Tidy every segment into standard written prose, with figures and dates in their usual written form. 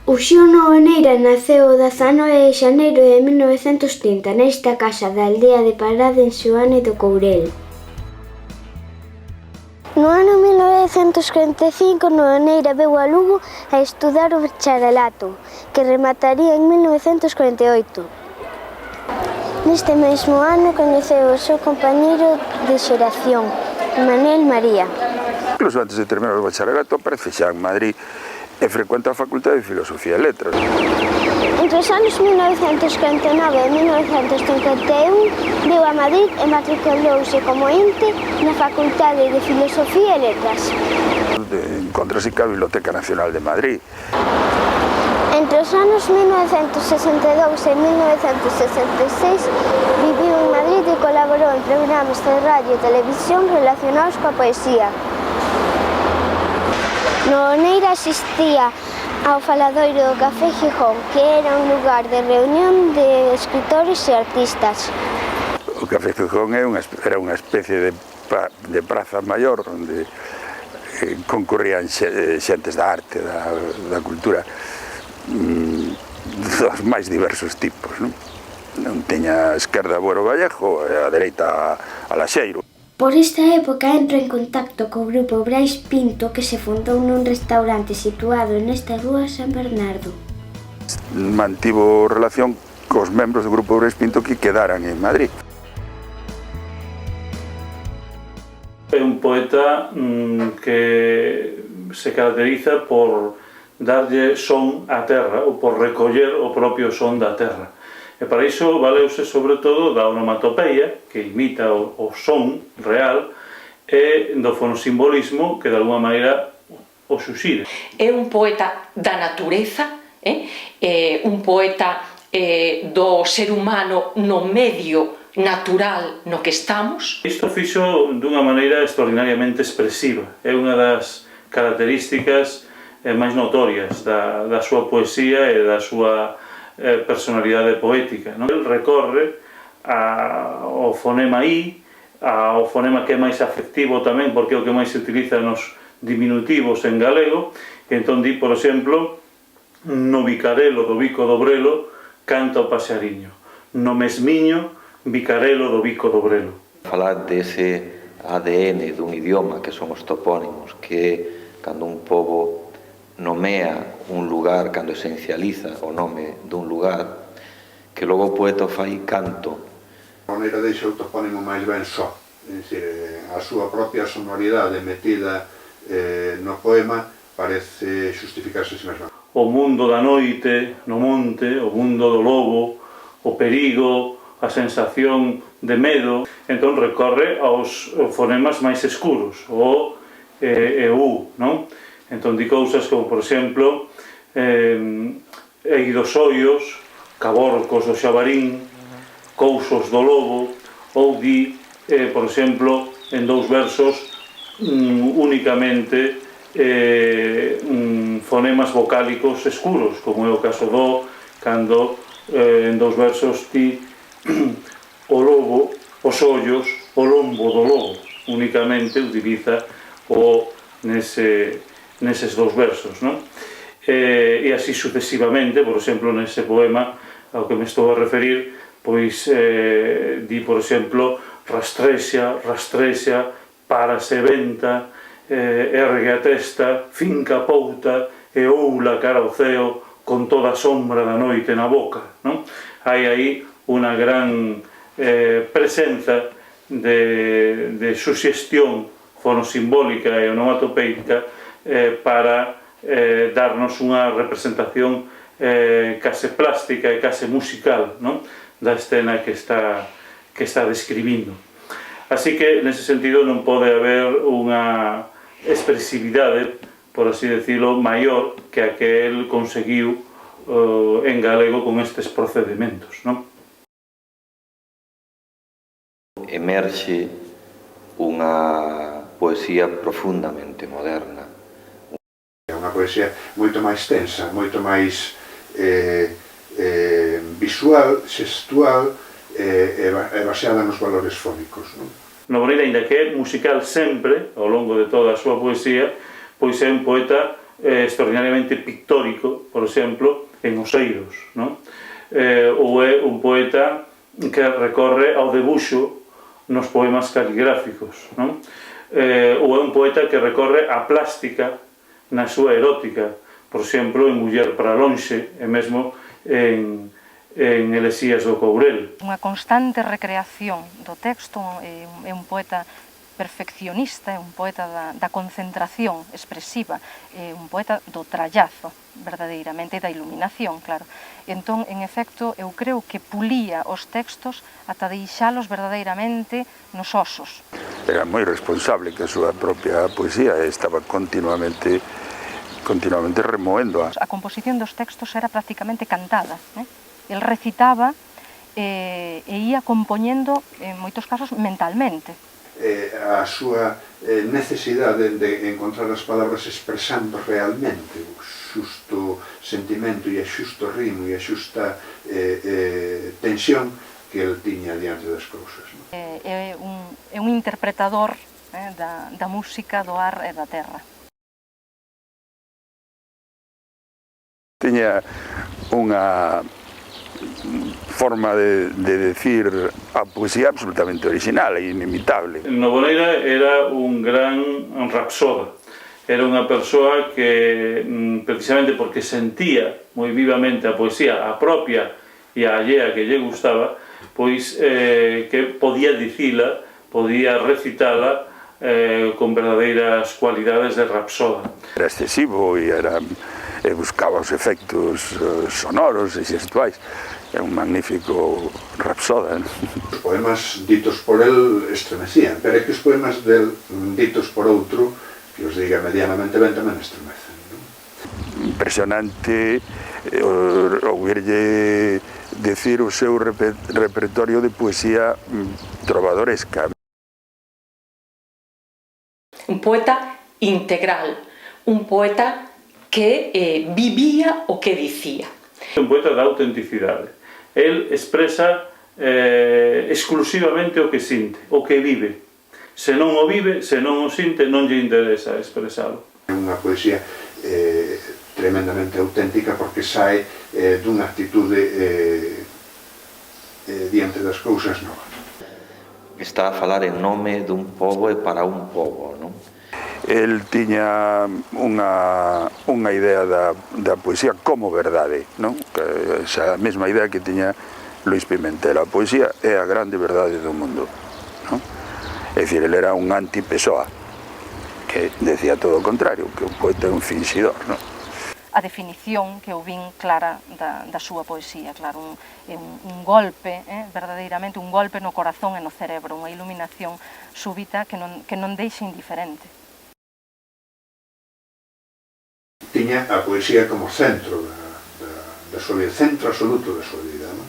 Uxío Nogueira naceu o 19 de xaneiro de 1930 nesta casa da aldea de Parada en Xoane do Courel. No ano 1945 Nogueira veu a Lugo a estudar o bacharelato, que remataría en 1948. Neste mesmo ano coñeceu o seu compañeiro de xeración, Manuel María. Incluso antes de terminar o bacharelato aparece xa en Madrid e frecuenta a Facultade de Filosofía e Letras. Entre os anos 1949 e 1951 veu a Madrid e matriculouse como ente na Facultade de Filosofía e Letras. Encontrase ca Biblioteca Nacional de Madrid. Entre os anos 1962 e 1966 viviu en Madrid e colaborou en programas de radio e televisión relacionados coa poesía. Nogueira asistía ao faladoiro do Café Gijón, que era un lugar de reunión de escritores e artistas. O Café Gijón era unha especie de praza maior onde concurrían xentes da arte, da cultura, dos máis diversos tipos, non? Non teña a esquerda Buero Vallejo e a dereita a Laxeiro. Por esta época entra en contacto co grupo Brais Pinto, que se fundou nun restaurante situado nesta rúa San Bernardo. Mantivo relación cos membros do grupo Brais Pinto que quedaran en Madrid. É un poeta que se caracteriza por darlle son á terra ou por recoller o propio son da terra. E para iso valeuse sobre todo da onomatopeia, que imita o son real, e do fonosimbolismo, que de alguma maneira o suxire. É un poeta da natureza, un poeta do ser humano no medio natural no que estamos. Isto fixo dunha maneira extraordinariamente expresiva. É unha das características máis notorias da súa poesía e da súa personalidade poética. El recorre ao fonema I, ao fonema que é máis afectivo tamén, porque é o que máis se utiliza nos diminutivos en galego, e entón di, por exemplo, no bicarelo do bico do brelo canta o paxariño, no mesmiño bicarelo do bico do brelo. Falar dese ADN dun idioma que son os topónimos, que cando un pobo nomea un lugar, cando esencializa o nome dun lugar, que logo o poeta fai canto. A maneira deixa o topónimo máis ben só, é dicir, a súa propia sonoridade metida no poema parece justificarse a si mesma. O mundo da noite, no monte, o mundo do lobo, o perigo, a sensación de medo, entón recorre aos fonemas máis escuros, o e U, non? Entón di cousas como, por exemplo, eidos ollos, caborcos do xabarín, cousos do lobo, ou di, por exemplo, en dous versos únicamente fonemas vocálicos escuros, como é o caso do, cando en dous versos di o lobo, os ollos, o lombo do lobo, únicamente utiliza o neses dous versos, non? E así sucesivamente, por exemplo, nese poema ao que me estou a referir, pois di, por exemplo, rastrexa, rastrexa, párase venta, ergue a testa, finca a pouta e oula cara ao ceo con toda a sombra da noite na boca, non? Hai aí unha gran presenza de suxestión fonosimbólica e onomatopeica para darnos unha representación case plástica e case musical, non? Da escena que está describindo. Así que, nese sentido, non pode haber unha expresividade, por así decirlo, maior que a que el conseguiu en galego con estes procedimentos, non? Emerxe unha poesía profundamente moderna. É unha poesía moito máis tensa, moito máis visual, xestual e baseada nos valores fónicos, non? Nogueira, ainda que é musical sempre, ao longo de toda a súa poesía, pois é un poeta extraordinariamente pictórico, por exemplo, en Oseiros, non? Ou é un poeta que recorre ao debuxo nos poemas caligráficos, non? Ou é un poeta que recorre á plástica na súa erótica, por exemplo, en Muller para lonxe, e mesmo en Elexías do Courel. Unha constante recreación do texto, é un poeta perfeccionista, é un poeta da concentración expresiva, é un poeta do trallazo, verdadeiramente, e da iluminación, claro. Entón, en efecto, eu creo que pulía os textos ata deixalos verdadeiramente nos osos. Era moi responsable que a súa propia poesía estaba continuamente remoendo. A composición dos textos era prácticamente cantada, El recitaba e ia compoñendo, en moitos casos, mentalmente. A súa necesidade de encontrar as palabras expresando realmente o xusto sentimento e a xusto ritmo e a xusta tensión que el tiña diante das cousas. É un interpretador da música, do ar e da terra. Tiña unha forma de decir a poesía absolutamente original e inimitable. Noboneira era un gran rapsoda. Era unha persoa que, precisamente porque sentía moi vivamente a poesía, a propia e a allea que lle gustaba, pois que podía dicila, podía recitala con verdadeiras cualidades de rapsoda. Era excesivo e buscaba os efectos sonoros e xestuais. É un magnífico rapsoda. Os poemas ditos por el estremecían, pero é que os poemas del ditos por outro, que os diga medianamente ben, tamén estremecen. Impresionante ouvirlle decir o seu repertorio de poesía trovadoresca. Un poeta integral, un poeta que vivía o que dicía. Un poeta da autenticidade. El expresa exclusivamente o que sinte, o que vive. Se non o vive, se non o sinte, non lle interesa expresalo. É unha poesía tremendamente auténtica porque sae dunha actitude diante das cousas novas. Está a falar en nome dun pobo e para un pobo, non? El tiña unha idea da poesía como verdade, non? Esa mesma idea que tiña Luis Pimentel. A poesía é a grande verdade do mundo, non? É dicir, ele era un anti-Pessoa, que decía todo o contrario, que o poeta é un finxidor, non? A definición que eu vin clara da súa poesía, claro, un golpe, verdadeiramente un golpe no corazón e no cerebro, unha iluminación súbita que non deixa indiferente. Tiña a poesía como centro da súa vida, centro absoluto da súa vida, non?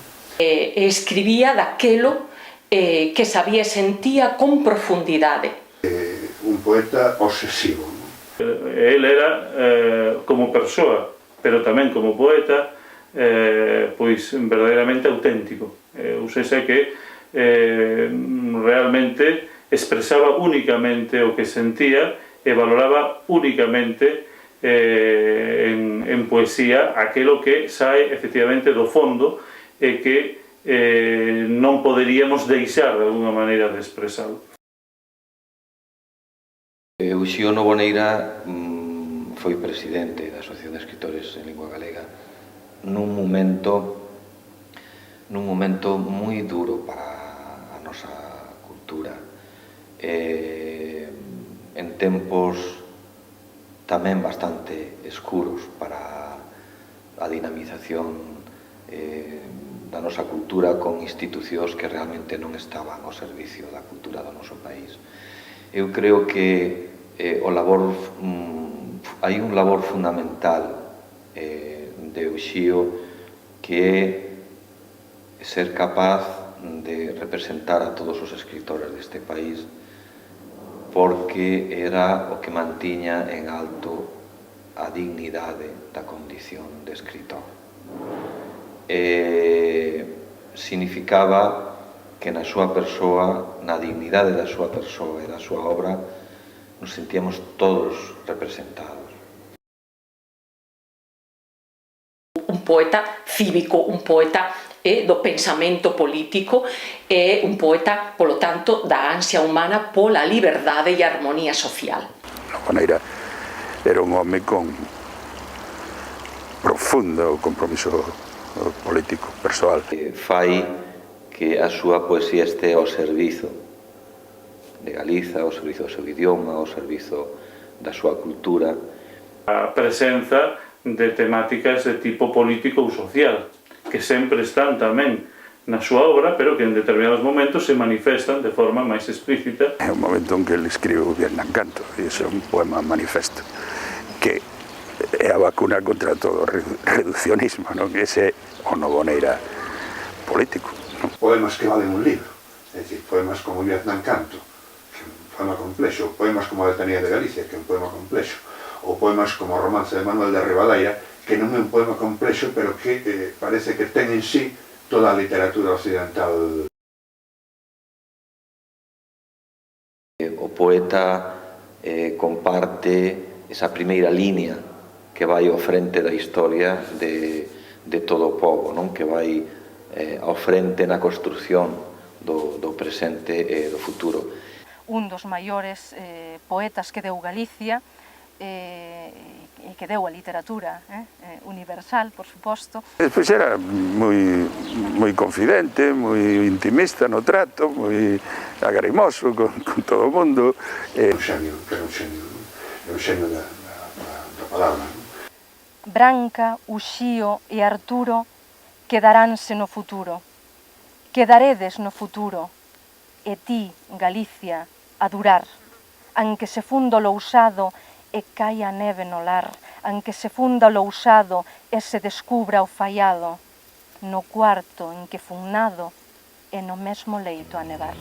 Escribía daquelo que sabía e sentía con profundidade. Un poeta obsesivo, non? El era como persoa, pero tamén como poeta, pois verdadeiramente auténtico. Ou seja que realmente expresaba únicamente o que sentía e valoraba únicamente en poesía aquelo que sae efectivamente do fondo e que non poderíamos deixar de alguna maneira de expresalo. Uxío Noboneira foi presidente da Asociación de Escritores en Lingua Galega nun momento moi duro para a nosa cultura, en tempos tamén bastante escuros para a dinamización da nosa cultura con institucións que realmente non estaban ao servicio da cultura do noso país. Eu creo que hai un labor fundamental de Uxío que é ser capaz de representar a todos os escritores deste país, porque era o que mantiña en alto a dignidade da condición de escritor. Significaba que na súa persoa, na dignidade da súa persoa e da súa obra, nos sentíamos todos representados. poeta cívico, un poeta do pensamento político e un poeta, polo tanto, da ansia humana pola liberdade e armonía social. Laboneira era un home con profundo compromiso político, persoal. Fai que a súa poesía este ao servizo de Galiza, ao servizo do seu idioma, ao servizo da súa cultura. A presenza de temáticas de tipo político ou social, que sempre están tamén na súa obra, pero que en determinados momentos se manifestan de forma máis explícita. É un momento en que ele escribe o Vietnam Canto, e ese é un poema manifesto, que é a vacuna contra todo o reduccionismo, non? Ese é o Noboneira político. Non? Poemas que valen un libro, é dicir, poemas como o Vietnam Canto, que é un poema complexo, poemas como a Letanía de Galicia, que é un poema complexo, ou poemas como o Romance de Manuel de Ribadaira, que non é un poema complexo, pero que parece que ten en sí toda a literatura occidental. O poeta comparte esa primeira línea que vai ao frente da historia de todo o pobo, non? Que vai ao frente na construción do presente e do futuro. Un dos maiores poetas que deu Galicia, e que deu a literatura universal, por suposto. Despois era moi confidente, moi intimista no trato, moi agarimoso con todo o mundo. Un xenio, que era un xenio, é un xenio da palabra. Branca, Uxío e Arturo quedaránse no futuro. Quedaredes no futuro, e ti, Galicia, a durar, anque se fundo lo usado e caia neve no lar, anque se funda o lousado e se descubra o faiado, no cuarto en que fun nado e no mesmo leito a nevar.